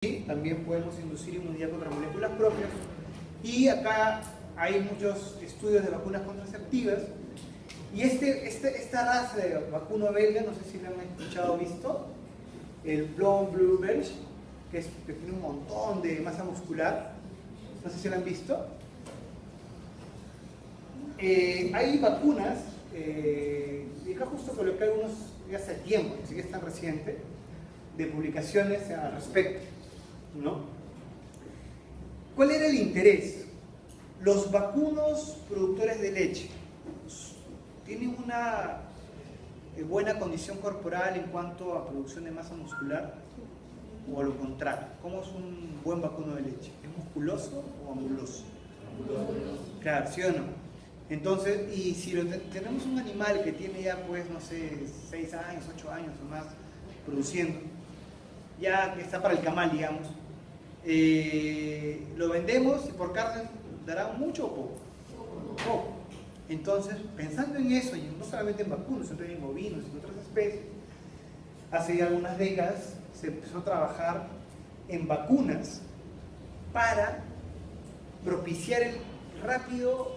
Sí, también podemos inducir inmunidad contra moléculas propias. Y acá hay muchos estudios de vacunas contraceptivas. Y esta raza de vacuno belga, no sé si lo han escuchado o visto, el Blonde Blue Belge, que tiene un montón de masa muscular, no sé si lo han visto. Hay vacunas, y acá justo coloqué algunos ya hace tiempo, así que es tan reciente, de publicaciones al respecto, ¿no? ¿Cuál era el interés? Los vacunos productores de leche tienen una buena condición corporal en cuanto a producción de masa muscular, o a lo contrario. ¿Cómo es un buen vacuno de leche? ¿Es musculoso o amuloso? Claro, ¿sí o no? Entonces, y si tenemos un animal que tiene ya, pues, no sé, 6 años, 8 años o más produciendo, ya que está para el camal, digamos, lo vendemos y por carne dará mucho o poco. Poco. Entonces, pensando en eso, y no solamente en vacunos, sino también en bovinos y en otras especies, hace ya algunas décadas se empezó a trabajar en vacunas para propiciar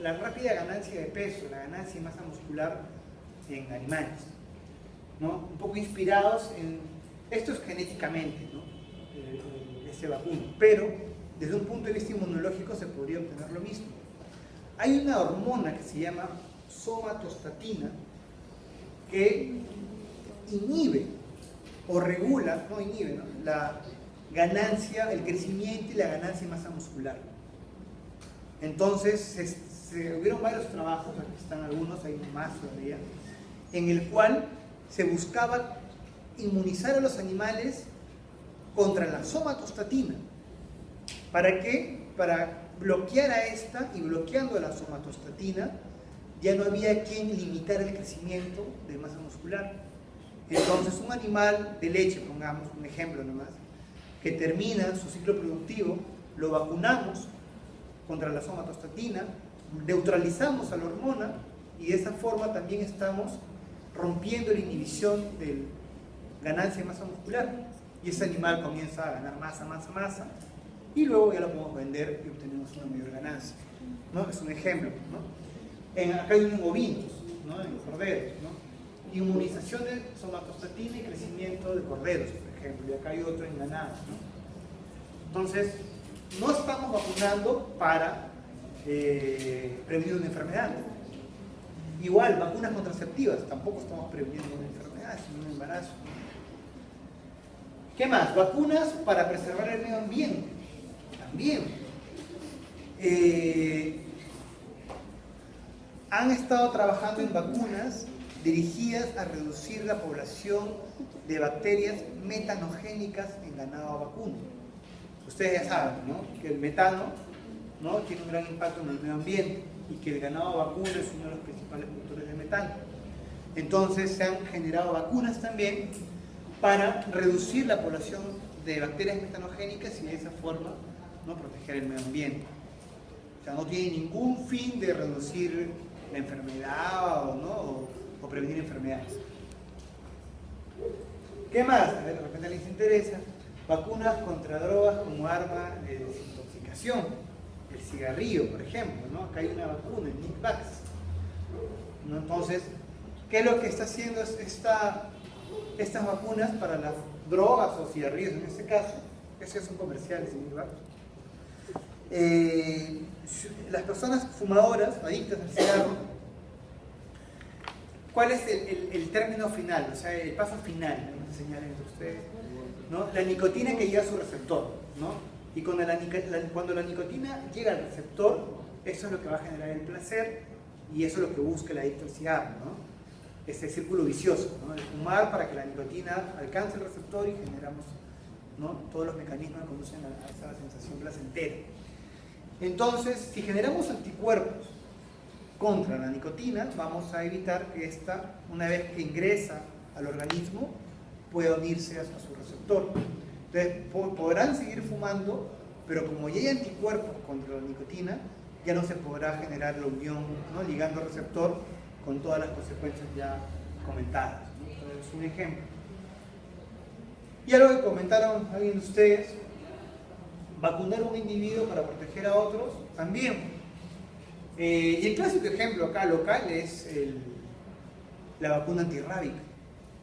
la rápida ganancia de peso, la ganancia de masa muscular en animales, ¿no? Un poco inspirados en esto es genéticamente, ¿no? Ese vacuno, pero desde un punto de vista inmunológico se podría obtener lo mismo. Hay una hormona que se llama somatostatina que inhibe o regula, no inhibe, ¿no?, la ganancia, el crecimiento y la ganancia de masa muscular. Entonces se hubieron varios trabajos, aquí están algunos, hay más todavía, en el cual se buscaba inmunizar a los animales contra la somatostatina. ¿Para qué? Para bloquear a esta, y bloqueando a la somatostatina ya no había quien limitar el crecimiento de masa muscular. Entonces un animal de leche, pongamos un ejemplo nomás, que termina su ciclo productivo, lo vacunamos contra la somatostatina, neutralizamos a la hormona y de esa forma también estamos rompiendo la inhibición de ganancia de masa muscular, y ese animal comienza a ganar masa y luego ya lo podemos vender y obtenemos una mayor ganancia, ¿no? Es un ejemplo, ¿no? Acá hay en bovinos, ¿no?, en corderos, ¿no? Inmunización de somatostatina y crecimiento de corderos, por ejemplo, y acá hay otro en ganado, ¿no? Entonces, no estamos vacunando para prevenir una enfermedad. Igual, vacunas contraceptivas, tampoco estamos previniendo una enfermedad, sino un embarazo. ¿Qué más? Vacunas para preservar el medio ambiente, también. Han estado trabajando en vacunas dirigidas a reducir la población de bacterias metanogénicas en ganado vacuno. Ustedes ya saben, ¿no?, que el metano, ¿no?, tiene un gran impacto en el medio ambiente y que el ganado vacuno es uno de los principales productores de metano. Entonces se han generado vacunas también para reducir la población de bacterias metanogénicas y de esa forma, ¿no?, proteger el medio ambiente. O sea, no tiene ningún fin de reducir la enfermedad o prevenir enfermedades. ¿Qué más? A ver, de repente les interesa. Vacunas contra drogas como arma de desintoxicación. El cigarrillo, por ejemplo, ¿no? Acá hay una vacuna, el Nickvax, ¿no? Entonces, ¿qué es lo que está haciendo estas vacunas para las drogas o cigarrillos en este caso? Esos son comerciales, el Nickvax. Las personas fumadoras, adictas al cigarro, ¿cuál es el término final? O sea, el paso final, ¿no?, señalen ustedes, ¿no? La nicotina que llega a su receptor, ¿no? Y cuando la nicotina llega al receptor, eso es lo que va a generar el placer, y eso es lo que busca el adicto al cigarro, ¿no? Ese círculo vicioso, ¿no?, de fumar para que la nicotina alcance el receptor y generamos, ¿no?, todos los mecanismos que conducen a esa sensación placentera. Entonces, si generamos anticuerpos contra la nicotina, vamos a evitar que esta, una vez que ingresa al organismo, pueda unirse a su receptor. Entonces, podrán seguir fumando, pero como ya hay anticuerpos contra la nicotina, ya no se podrá generar la unión, ¿no?, ligando al receptor con todas las consecuencias ya comentadas, ¿no? Entonces, es un ejemplo. Y algo que comentaron alguien de ustedes, vacunar a un individuo para proteger a otros, también. Y el clásico ejemplo acá local es la vacuna antirrábica,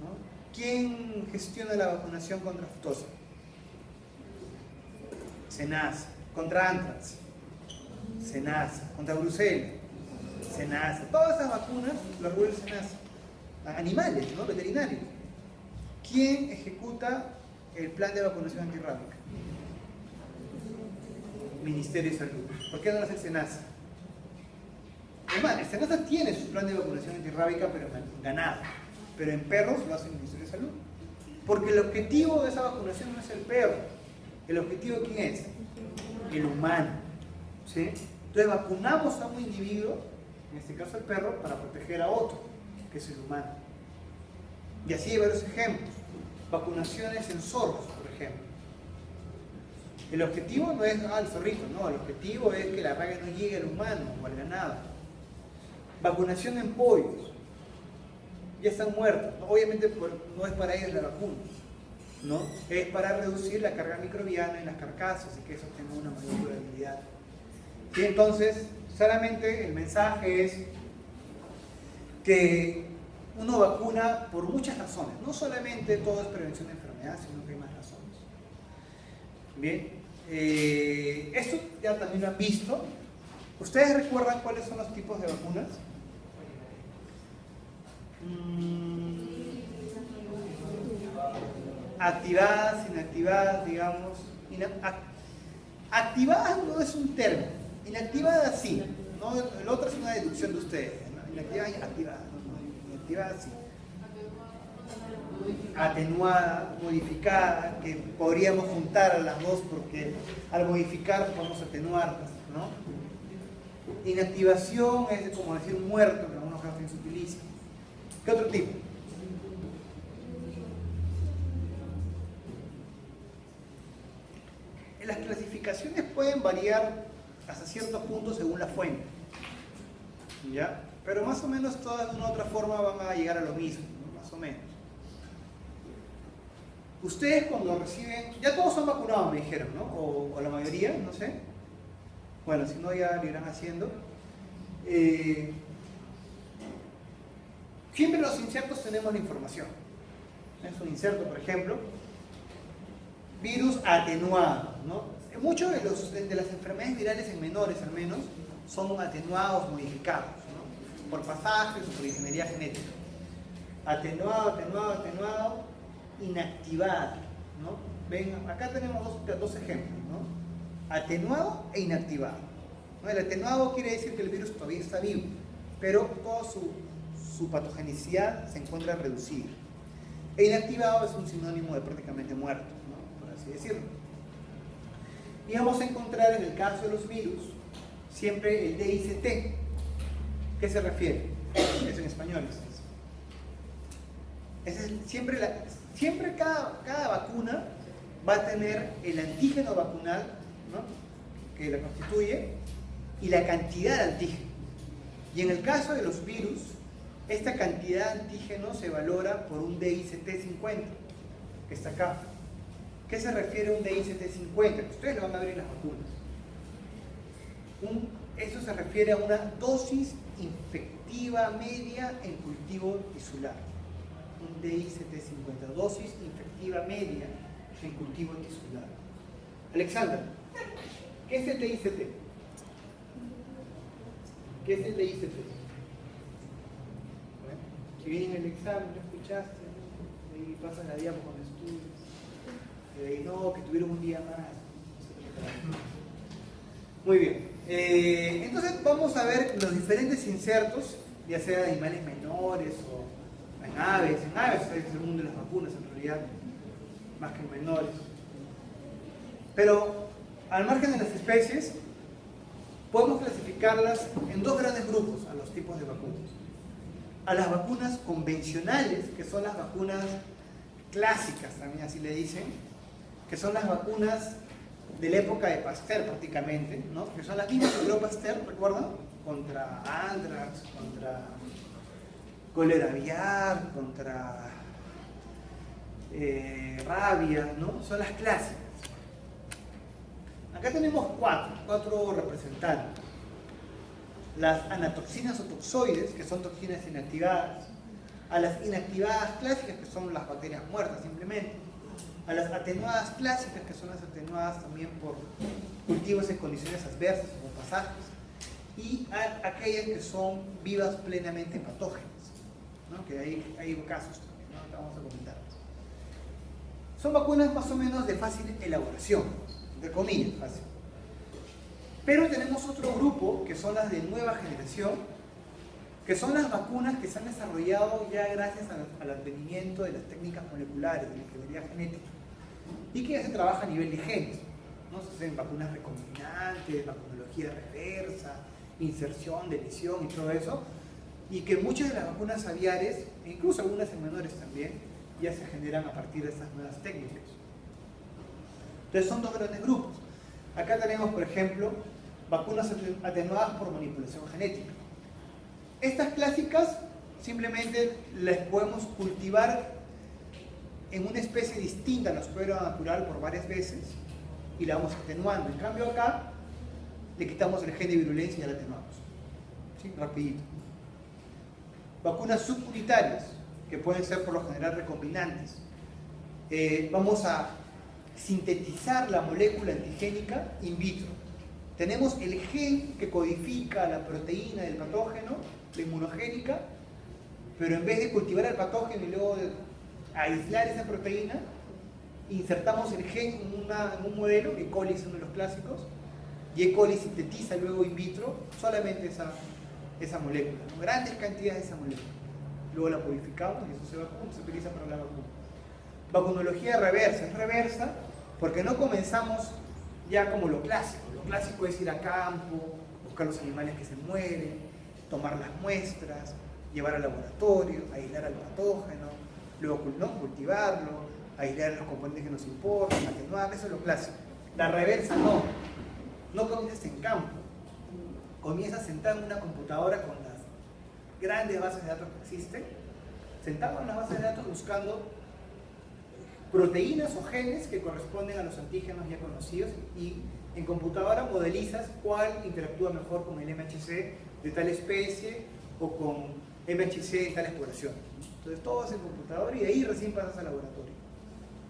¿no? ¿Quién gestiona la vacunación contra aftosa? SENASA. Contra antrax, SENASA. Contra brucela, SENASA. Todas esas vacunas las regula el SENASA. Animales, ¿no? Veterinarios. ¿Quién ejecuta el plan de vacunación antirrábica? Ministerio de Salud. ¿Por qué no lo hace el SENASA? Además, el SENASA tiene su plan de vacunación antirrábica, pero en ganado. Pero en perros lo hace el Ministerio de Salud. Porque el objetivo de esa vacunación no es el perro. ¿El objetivo quién es? El humano. ¿Sí? Entonces vacunamos a un individuo, en este caso el perro, para proteger a otro, que es el humano. Y así hay varios ejemplos. Vacunaciones en zorros, por ejemplo. El objetivo no es el zorrito, no. El objetivo es que la rabia no llegue al humano o al ganado. Vacunación en pollos. Ya están muertos. Obviamente no es para ellos la vacuna, ¿no? Es para reducir la carga microbiana en las carcasas y que eso tenga una mayor durabilidad. Y entonces, solamente el mensaje es que uno vacuna por muchas razones. No solamente todo es prevención de enfermedades, sino que hay más razones. Bien, esto ya también lo han visto. ¿Ustedes recuerdan cuáles son los tipos de vacunas? Activadas, inactivadas, digamos. Activadas no es un término, inactivadas sí, ¿no? El otro es una deducción de ustedes, ¿no? Inactivadas y activadas, ¿no? Inactivadas sí. Atenuada, modificada, que podríamos juntar a las dos porque al modificar podemos atenuarlas, ¿no? Inactivación es como decir muerto, que en algunos casos se utiliza. ¿Qué otro tipo? Las clasificaciones pueden variar hasta cierto punto según la fuente, ¿ya? Pero más o menos todas de una u otra forma van a llegar a lo mismo, ¿no? Más o menos. Ustedes cuando reciben, ya todos son vacunados me dijeron, ¿no? O la mayoría, no sé. Bueno, si no ya lo irán haciendo. Siempre en los insertos tenemos la información. Es un inserto, por ejemplo, virus atenuado, ¿no? Muchos de las enfermedades virales en menores, al menos, son atenuados, modificados, ¿no? Por pasajes o por ingeniería genética. Atenuado, atenuado, atenuado, inactivado, ¿no? Ven, acá tenemos dos ejemplos, ¿no? Atenuado e inactivado, ¿no? El atenuado quiere decir que el virus todavía está vivo, pero toda su patogenicidad se encuentra reducida. E inactivado es un sinónimo de prácticamente muerto, ¿no? Por así decirlo. Y vamos a encontrar en el caso de los virus siempre el DICT. ¿Qué se refiere? Es en español. Siempre cada vacuna va a tener el antígeno vacunal, ¿no? Que la constituye y la cantidad de antígeno. Y en el caso de los virus, esta cantidad de antígeno se valora por un DICT50, que está acá. ¿Qué se refiere a un DICT50? Que ustedes lo van a ver en las vacunas. Eso se refiere a una dosis infectiva media en cultivo tisular. Un DICT50, dosis infectiva media en cultivo tisular. Alexandra, ¿qué es el DICT? ¿Qué es el DICT? Si viene en el examen, lo escuchaste, ¿no? Ahí pasas la diapo con estudios. Y no, que tuvieron un día más. Muy bien. Entonces vamos a ver los diferentes insertos, ya sea de animales menores o en aves. En aves es el mundo de las vacunas en realidad, más que en menores. Pero al margen de las especies, podemos clasificarlas en dos grandes grupos a los tipos de vacunas. A las vacunas convencionales, que son las vacunas clásicas, también así le dicen, que son las vacunas de la época de Pasteur prácticamente, ¿no? Que son las mismas que creó Pasteur, ¿recuerdan? Contra anthrax, contra cólera aviar, contra rabia, ¿no? Son las clásicas. Acá tenemos cuatro representantes. Las anatoxinas o toxoides, que son toxinas inactivadas, a las inactivadas clásicas, que son las bacterias muertas simplemente, a las atenuadas clásicas, que son las atenuadas también por cultivos en condiciones adversas o pasajes, y a aquellas que son vivas plenamente patógenas, ¿no? Que hay casos también, ¿no? Te vamos a comentar. Son vacunas más o menos de fácil elaboración, entre comillas, fácil. Pero tenemos otro grupo, que son las de nueva generación, que son las vacunas que se han desarrollado ya gracias al advenimiento de las técnicas moleculares, de la ingeniería genética, y que ya se trabaja a nivel de genes, ¿no? Se hacen vacunas recombinantes, vacunología reversa, inserción, deleción y todo eso, y que muchas de las vacunas aviares, e incluso algunas en menores también, ya se generan a partir de estas nuevas técnicas. Entonces son dos grandes grupos. Acá tenemos, por ejemplo, vacunas atenuadas por manipulación genética. Estas clásicas simplemente las podemos cultivar en una especie distinta a la suero natural por varias veces y la vamos atenuando. En cambio acá le quitamos el gen de virulencia y ya la atenuamos. ¿Sí? Rapidito. Vacunas subunitarias, que pueden ser por lo general recombinantes. Vamos a sintetizar la molécula antigénica in vitro. Tenemos el gen que codifica la proteína del patógeno, la inmunogénica, pero en vez de cultivar el patógeno y luego de aislar esa proteína, insertamos el gen en un modelo, E. coli es uno de los clásicos, y E. coli sintetiza luego in vitro solamente esa molécula, ¿no? Grandes cantidades de esa molécula. Luego la purificamos y eso se utiliza para la vacuna. Vacunología reversa, es reversa porque no comenzamos ya como lo clásico. Lo clásico es ir a campo, buscar los animales que se mueren, tomar las muestras, llevar al laboratorio, aislar al patógeno, luego cultivarlo, aislar los componentes que nos importan, atenuar, eso es lo clásico. La reversa no comienzas en campo, comienzas sentado en una computadora con las grandes bases de datos que existen, sentado en las bases de datos buscando proteínas o genes que corresponden a los antígenos ya conocidos y en computadora modelizas cuál interactúa mejor con el MHC de tal especie o con MHC de tales poblaciones. Entonces todo es en computadora y de ahí recién pasas al laboratorio.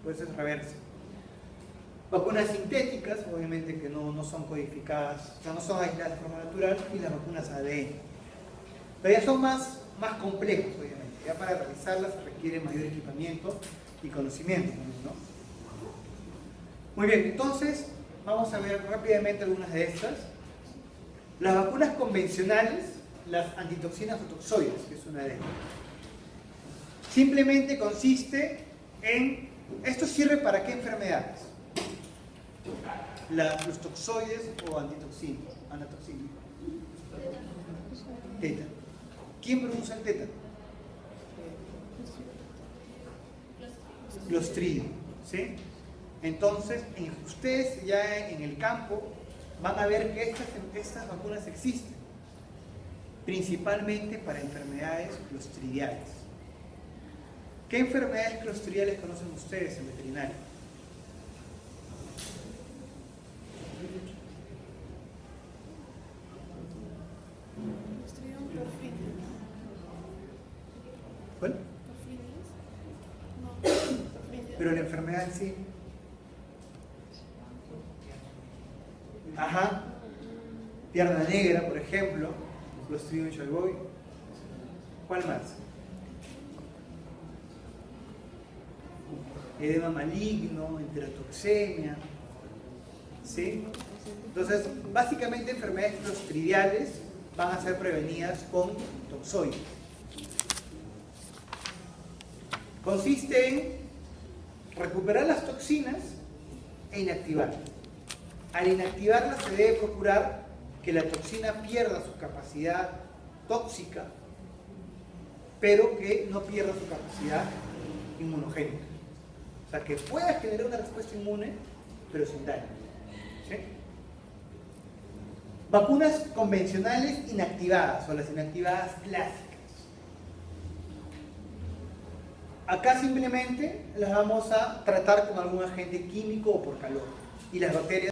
Pues es reversa. Vacunas sintéticas, obviamente que no son codificadas, o sea, no son aisladas de forma natural, y las vacunas ADN. Pero ya son más complejos, obviamente. Ya para realizarlas se requiere mayor equipamiento y conocimiento, ¿no? Muy bien, entonces vamos a ver rápidamente algunas de estas. Las vacunas convencionales, las antitoxinas o toxoides, que es una de ellas. Simplemente consiste en... ¿Esto sirve para qué enfermedades? Los toxoides o antitoxinas, anatoxinas. Tétano. ¿Quién produce el tétano? Clostridio, ¿sí? Entonces, ustedes ya en el campo van a ver que estas vacunas existen, principalmente para enfermedades clostridiales. ¿Qué enfermedades clostridiales conocen ustedes en veterinaria? ¿Cuál? Pero la enfermedad en sí. Ajá. Pierna negra, por ejemplo. Clostridium shalbovi. ¿Cuál más? Edema maligno, enterotoxemia. ¿Sí? Entonces, básicamente enfermedades clostridiales van a ser prevenidas con toxoides. Consiste en recuperar las toxinas e inactivarlas. Al inactivarlas se debe procurar que la toxina pierda su capacidad tóxica, pero que no pierda su capacidad inmunogénica. O sea, que pueda generar una respuesta inmune, pero sin daño. ¿Sí? Vacunas convencionales inactivadas, o las inactivadas clásicas. Acá simplemente las vamos a tratar con algún agente químico o por calor. Y las bacterias